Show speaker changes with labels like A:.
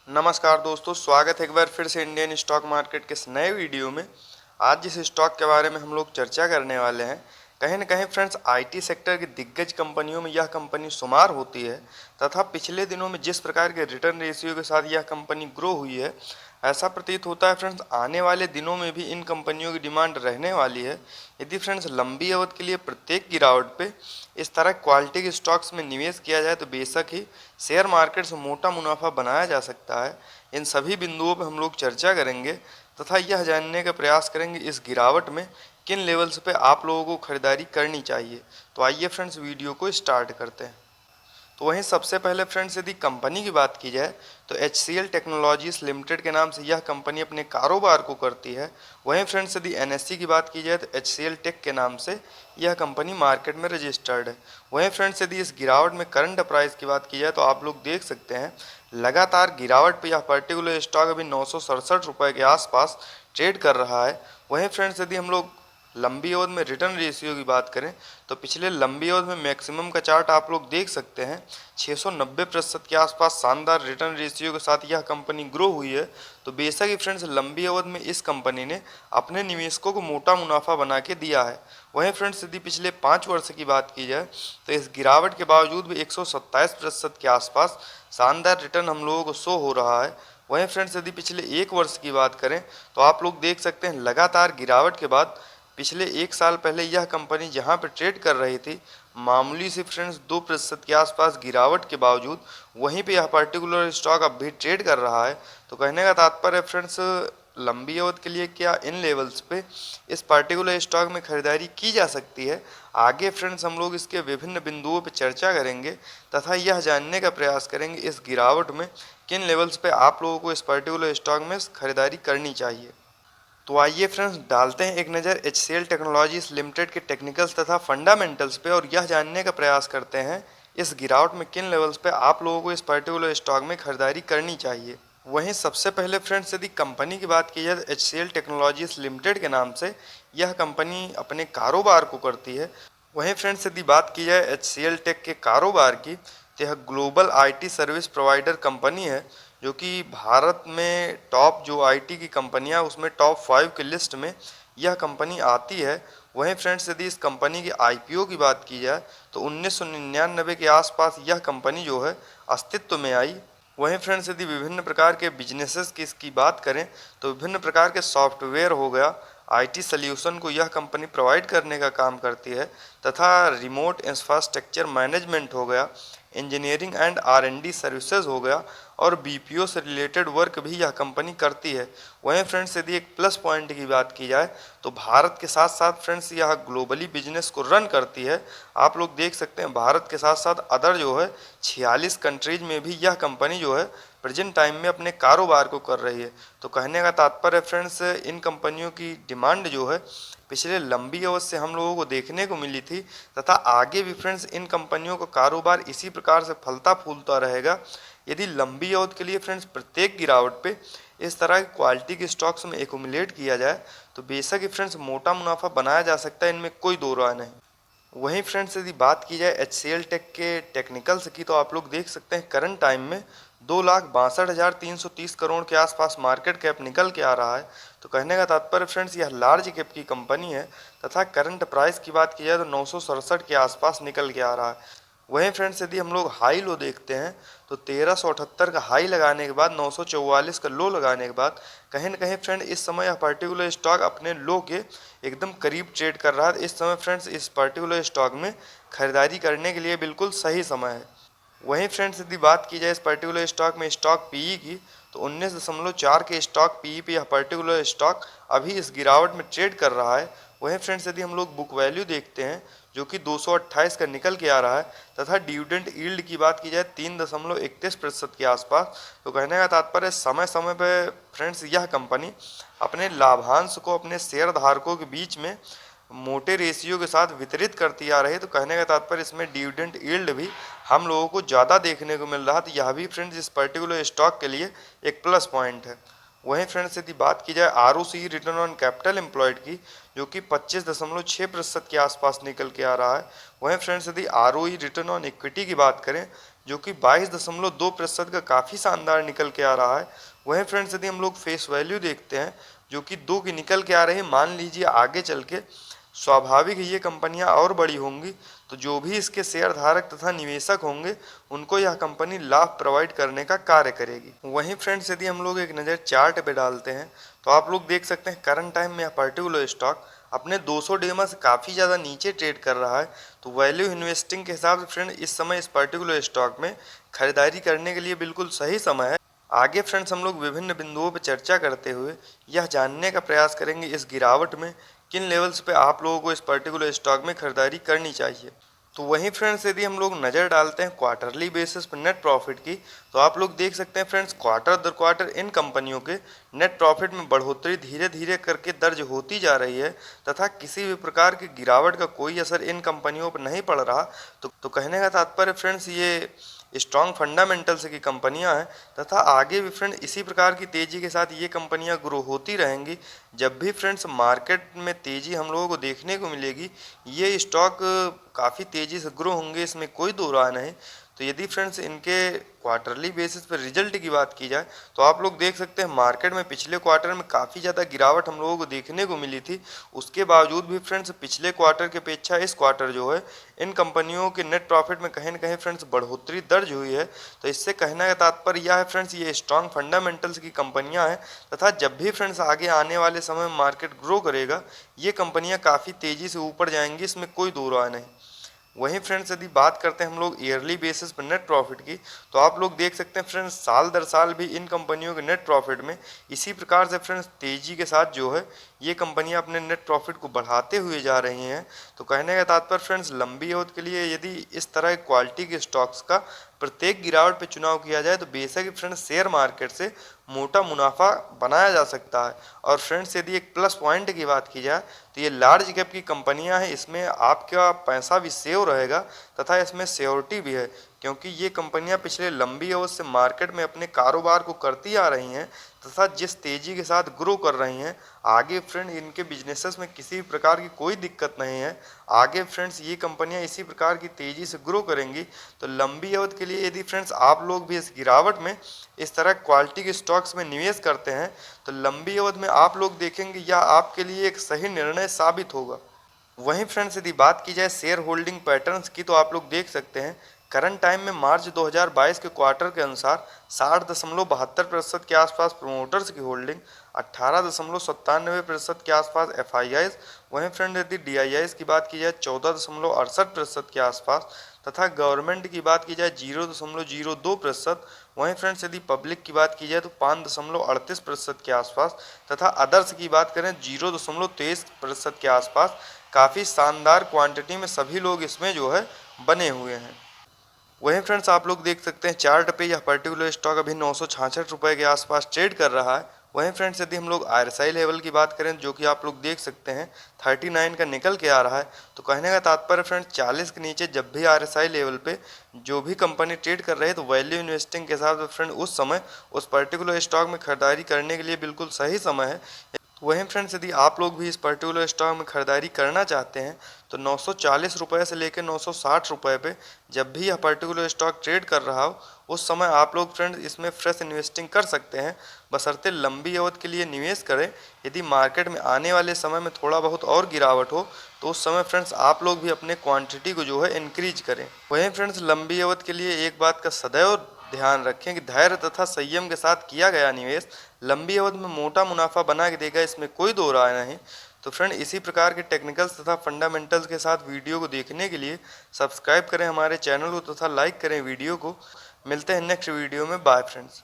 A: नमस्कार दोस्तों, स्वागत है एक बार फिर से इंडियन स्टॉक मार्केट के इस नए वीडियो में। आज जिस स्टॉक के बारे में हम लोग चर्चा करने वाले हैं, कहीं ना कहीं फ्रेंड्स आईटी सेक्टर की दिग्गज कंपनियों में यह कंपनी शुमार होती है तथा पिछले दिनों में जिस प्रकार के रिटर्न रेशियो के साथ यह कंपनी ग्रो हुई है, ऐसा प्रतीत होता है फ्रेंड्स आने वाले दिनों में भी इन कंपनियों की डिमांड रहने वाली है। यदि फ्रेंड्स लंबी अवधि के लिए प्रत्येक गिरावट पे इस तरह क्वालिटी के स्टॉक्स में निवेश किया जाए तो बेशक ही शेयर मार्केट से मोटा मुनाफा बनाया जा सकता है। इन सभी बिंदुओं पर हम लोग चर्चा करेंगे तथा यह जानने का प्रयास करेंगे इस गिरावट में किन लेवल्स पे आप लोगों को खरीदारी करनी चाहिए। तो आइए फ्रेंड्स वीडियो को स्टार्ट करते हैं। तो वहीं सबसे पहले फ्रेंड्स यदि कंपनी की बात की जाए तो HCL टेक्नोलॉजीज लिमिटेड के नाम से यह कंपनी अपने कारोबार को करती है। वहीं फ्रेंड्स यदि NSE की बात की जाए तो HCL टेक के नाम से यह कंपनी मार्केट में रजिस्टर्ड है। वहीं फ्रेंड्स यदि इस गिरावट में करंट प्राइस की बात की जाए तो आप लोग देख सकते हैं लगातार गिरावट पर यह पर्टिकुलर स्टॉक अभी 967 रुपये के आसपास ट्रेड कर रहा है। वहीं फ्रेंड्स यदि हम लोग लंबी अवधि में रिटर्न रेशियो की बात करें तो पिछले लंबी अवधि में मैक्सिमम का चार्ट आप लोग देख सकते हैं 690% के आसपास शानदार रिटर्न रेशियो के साथ यह कंपनी ग्रो हुई है। तो बेशक ही फ्रेंड्स लंबी अवधि में इस कंपनी ने अपने निवेशकों को मोटा मुनाफा बना के दिया है। वहीं फ्रेंड्स यदि पिछले 5 वर्ष की बात की जाए तो इस गिरावट के बावजूद भी 127% के आसपास शानदार रिटर्न हम लोगों को शो हो रहा है। वहीं फ्रेंड्स यदि पिछले 1 वर्ष की बात करें तो आप लोग देख सकते हैं लगातार गिरावट के बाद पिछले 1 साल पहले यह कंपनी जहां पर ट्रेड कर रही थी मामूली से फ्रेंड्स 2% के आसपास गिरावट के बावजूद वहीं पे यह पर्टिकुलर स्टॉक अब भी ट्रेड कर रहा है। तो कहने का तात्पर्य फ्रेंड्स लंबी अवधि के लिए क्या इन लेवल्स पे इस पर्टिकुलर स्टॉक में खरीदारी की जा सकती है। आगे फ्रेंड्स हम लोग इसके विभिन्न बिंदुओं पर चर्चा करेंगे तथा यह जानने का प्रयास करेंगे इस गिरावट में किन लेवल्स पे आप लोगों को इस पर्टिकुलर स्टॉक में खरीदारी करनी चाहिए। तो आइए फ्रेंड्स डालते हैं एक नज़र HCL टेक्नोलॉजीज लिमिटेड के टेक्निकल्स तथा फंडामेंटल्स पे और यह जानने का प्रयास करते हैं इस गिरावट में किन लेवल्स पे आप लोगों को इस पर्टिकुलर स्टॉक में खरीदारी करनी चाहिए। वहीं सबसे पहले फ्रेंड्स यदि कंपनी की बात की जाए तो HCL टेक्नोलॉजीज लिमिटेड के नाम से यह कंपनी अपने कारोबार को करती है। वहीं फ्रेंड्स यदि बात की जाए HCL टेक के कारोबार की तो यह global IT service provider company है जो कि भारत में टॉप जो आईटी की कंपनियां उसमें टॉप 5 की लिस्ट में यह कंपनी आती है। वहीं फ्रेंड्स यदि इस कंपनी की IPO की बात की जाए तो 1999 के आसपास यह कंपनी जो है अस्तित्व में आई। वहीं फ्रेंड्स यदि विभिन्न प्रकार के बिजनेसेस की इसकी बात करें तो विभिन्न प्रकार के सॉफ्टवेयर हो गया IT सॉल्यूशन को यह कंपनी प्रोवाइड करने का काम करती है तथा रिमोट इंफ्रास्ट्रक्चर मैनेजमेंट हो गया, इंजीनियरिंग एंड R&D सर्विसेज हो गया और BPO से रिलेटेड वर्क भी यह कंपनी करती है। वहीं फ्रेंड्स यदि एक प्लस पॉइंट की बात की जाए तो भारत के साथ साथ फ्रेंड्स यह ग्लोबली बिजनेस को रन करती है। आप लोग देख सकते हैं भारत के साथ साथ अदर जो है 46 कंट्रीज में भी यह कंपनी जो है प्रेजेंट टाइम में अपने कारोबार को कर रही है। तो कहने का तात्पर्य फ्रेंड्स इन कंपनियों की डिमांड जो है पिछले लंबी अवधि से हम लोगों को देखने को मिली थी तथा आगे भी फ्रेंड्स इन कंपनियों का कारोबार इसी प्रकार से फलता फूलता रहेगा। यदि लंबी अवधि के लिए फ्रेंड्स प्रत्येक गिरावट पे इस तरह की क्वालिटी के स्टॉक्स में एकुमुलेट किया जाए तो बेशक ही फ्रेंड्स मोटा मुनाफा बनाया जा सकता है, इनमें कोई दो राय नहीं। वहीं फ्रेंड्स यदि बात की जाए HCL टेक के टेक्निकल्स की तो आप लोग देख सकते हैं करंट टाइम में 2,62,330 करोड़ के आसपास मार्केट कैप निकल के आ रहा है। तो कहने का तात्पर्य फ्रेंड्स यह लार्ज कैप की कंपनी है तथा करंट प्राइस की बात की जाए तो 967 के आसपास निकल के आ रहा है। वहीं फ्रेंड्स यदि हम लोग हाई लो देखते हैं तो 1378 का हाई लगाने के बाद 944 का लो लगाने के बाद कहीं ना कहीं फ्रेंड इस समय यह पर्टिकुलर स्टॉक अपने लो के एकदम करीब ट्रेड कर रहा है। इस समय फ्रेंड्स इस पर्टिकुलर स्टॉक में खरीदारी करने के लिए बिल्कुल सही समय है। वहीं फ्रेंड्स यदि बात की जाए इस पर्टिकुलर स्टॉक में स्टॉक पीई की तो 19.4 के स्टॉक पीई पे यह पर्टिकुलर स्टॉक अभी इस गिरावट में ट्रेड कर रहा है। वहीं फ्रेंड्स यदि हम लोग बुक वैल्यू देखते हैं जो कि 228 का निकल के आ रहा है तथा डिविडेंड यील्ड की बात की जाए 3.31% के आसपास। तो कहने का तात्पर्य समय समय पर फ्रेंड्स यह कंपनी अपने लाभांश को अपने शेयर धारकों के बीच में मोटे रेशियो के साथ वितरित करती आ रही है। तो कहने का तात्पर्य इसमें डिविडेंड यील्ड भी हम लोगों को ज़्यादा देखने को मिल रहा है। तो यह भी फ्रेंड्स इस पर्टिकुलर स्टॉक के लिए एक प्लस पॉइंट है। वहीं फ्रेंड्स यदि बात की जाए ROCE return on capital employed की जो कि 25.6% के आसपास निकल के आ रहा है। वहीं फ्रेंड्स यदि ROE रिटर्न ऑन इक्विटी की बात करें जो कि 22.2% का काफ़ी शानदार निकल के आ रहा है। वहीं फ्रेंड्स यदि हम लोग फेस वैल्यू देखते हैं जो कि 2 की निकल के आ रही है, मान लीजिए आगे चल के स्वाभाविक ही ये कंपनियां और बड़ी होंगी तो जो भी इसके शेयर धारक तथा निवेशक होंगे उनको यह कंपनी लाभ प्रोवाइड करने का कार्य करेगी। वहीं फ्रेंड्स यदि हम लोग एक नज़र चार्ट पे डालते हैं तो आप लोग देख सकते हैं करंट टाइम में यह पर्टिकुलर स्टॉक अपने 200 डेमा से काफ़ी ज़्यादा नीचे ट्रेड कर रहा है। तो वैल्यू इन्वेस्टिंग के हिसाब से फ्रेंड इस समय इस पर्टिकुलर स्टॉक में खरीदारी करने के लिए बिल्कुल सही समय है। आगे फ्रेंड्स हम लोग विभिन्न बिंदुओं पर चर्चा करते हुए यह जानने का प्रयास करेंगे इस गिरावट में किन लेवल्स पे आप लोगों को इस पर्टिकुलर स्टॉक में खरीदारी करनी चाहिए। तो वहीं फ्रेंड्स यदि हम लोग नज़र डालते हैं क्वार्टरली बेसिस पर नेट प्रॉफिट की तो आप लोग देख सकते हैं फ्रेंड्स क्वार्टर दर क्वार्टर इन कंपनियों के नेट प्रॉफिट में बढ़ोतरी धीरे धीरे करके दर्ज होती जा रही है तथा किसी भी प्रकार की गिरावट का कोई असर इन कंपनियों पर नहीं पड़ रहा। तो कहने का तात्पर्य फ्रेंड्स ये स्ट्रॉन्ग फंडामेंटल्स की कंपनियां हैं तथा आगे भी फ्रेंड इसी प्रकार की तेज़ी के साथ ये कंपनियां ग्रो होती रहेंगी। जब भी फ्रेंड्स मार्केट में तेज़ी हम लोगों को देखने को मिलेगी ये स्टॉक काफ़ी तेज़ी से ग्रो होंगे, इसमें कोई दो राय नहीं। तो यदि फ्रेंड्स इनके क्वार्टरली बेसिस पर रिजल्ट की बात की जाए तो आप लोग देख सकते हैं मार्केट में पिछले क्वार्टर में काफ़ी ज़्यादा गिरावट हम लोगों को देखने को मिली थी। उसके बावजूद भी फ्रेंड्स पिछले क्वार्टर की अपेक्षा इस क्वार्टर जो है इन कंपनियों के नेट प्रॉफिट में कहीं ना कहीं फ्रेंड्स बढ़ोतरी दर्ज हुई है। तो इससे कहने का तात्पर्य यह है फ्रेंड्स ये स्ट्रॉन्ग फंडामेंटल्स की कंपनियां हैं तथा जब भी फ्रेंड्स आगे आने वाले समय में मार्केट ग्रो करेगा ये कंपनियां काफ़ी तेज़ी से ऊपर जाएंगी, इसमें कोई दो राय नहीं। वहीं फ्रेंड्स यदि बात करते हैं हम लोग ईयरली बेसिस पर नेट प्रॉफिट की तो आप लोग देख सकते हैं फ्रेंड्स साल दर साल भी इन कंपनियों के नेट प्रॉफिट में इसी प्रकार से फ्रेंड्स तेज़ी के साथ जो है ये कंपनियां अपने नेट प्रॉफिट को बढ़ाते हुए जा रही हैं। तो कहने का तात्पर्य फ्रेंड्स लंबी अवधि के लिए यदि इस तरह की क्वालिटी के स्टॉक्स का प्रत्येक गिरावट पे चुनाव किया जाए तो बेशक फ्रेंड्स शेयर मार्केट से मोटा मुनाफा बनाया जा सकता है। और फ्रेंड्स यदि एक प्लस पॉइंट की बात की जाए तो ये लार्ज कैप की कंपनियां हैं, इसमें आपका पैसा भी सेव रहेगा तथा इसमें सिक्योरिटी भी है क्योंकि ये कंपनियां पिछले लंबी अवधि से मार्केट में अपने कारोबार को करती आ रही हैं तथा जिस तेज़ी के साथ ग्रो कर रही हैं आगे फ्रेंड इनके बिजनेसेस में किसी भी प्रकार की कोई दिक्कत नहीं है। आगे फ्रेंड्स ये कंपनियां इसी प्रकार की तेज़ी से ग्रो करेंगी। तो लंबी अवधि के लिए यदि फ्रेंड्स आप लोग भी इस गिरावट में इस तरह क्वालिटी के स्टॉक्स में निवेश करते हैं तो लंबी अवधि में आप लोग देखेंगे यह आपके लिए एक सही निर्णय साबित होगा। वहीं फ्रेंड्स यदि बात की जाए शेयर होल्डिंग पैटर्न्स की तो आप लोग देख सकते हैं करंट टाइम में मार्च 2022 के क्वार्टर के अनुसार 60.72% के आसपास प्रोमोटर्स की होल्डिंग, 18.97% के आसपास FIIs, वहीं फ्रेंड यदि DIIs की बात की जाए 14.68% के आसपास तथा गवर्नमेंट की बात की जाए 0.02%, वहीं फ्रेंड्स यदि पब्लिक की बात की जाए तो 5.38% के आसपास तथा अदर्स की बात करें 0.23% के आसपास। काफ़ी शानदार क्वांटिटी में सभी लोग इसमें जो है बने हुए हैं। वहीं फ्रेंड्स आप लोग देख सकते हैं चार्ट पे यह पर्टिकुलर स्टॉक अभी 966 रुपये के आसपास ट्रेड कर रहा है। वहीं फ्रेंड्स यदि हम लोग RSI लेवल की बात करें जो कि आप लोग देख सकते हैं 39 का निकल के आ रहा है। तो कहने का तात्पर्य फ्रेंड्स 40 के नीचे जब भी RSI लेवल पे जो भी कंपनी ट्रेड कर रही है तो वैल्यू इन्वेस्टिंग के साथ फ्रेंड उस समय उस पर्टिकुलर स्टॉक में खरीदारी करने के लिए बिल्कुल सही समय है। वहीं फ्रेंड्स यदि आप लोग भी इस पर्टिकुलर स्टॉक में खरीदारी करना चाहते हैं तो 940 रुपये से लेकर 960 रुपये पे जब भी यह पर्टिकुलर स्टॉक ट्रेड कर रहा हो उस समय आप लोग फ्रेंड्स इसमें फ्रेश इन्वेस्टिंग कर सकते हैं, बशर्ते लंबी अवधि के लिए निवेश करें। यदि मार्केट में आने वाले समय में थोड़ा बहुत और गिरावट हो तो उस समय फ्रेंड्स आप लोग भी अपने क्वांटिटी को जो है इंक्रीज करें। वहीं फ्रेंड्स लंबी अवधि के लिए एक बात का सदैव ध्यान रखें कि धैर्य तथा संयम के साथ किया गया निवेश लंबी अवधि में मोटा मुनाफा बना के देगा, इसमें कोई दो राय नहीं। तो फ्रेंड इसी प्रकार के टेक्निकल्स तथा फंडामेंटल्स के साथ वीडियो को देखने के लिए सब्सक्राइब करें हमारे चैनल को तथा लाइक करें वीडियो को। मिलते हैं नेक्स्ट वीडियो में। Bye friends.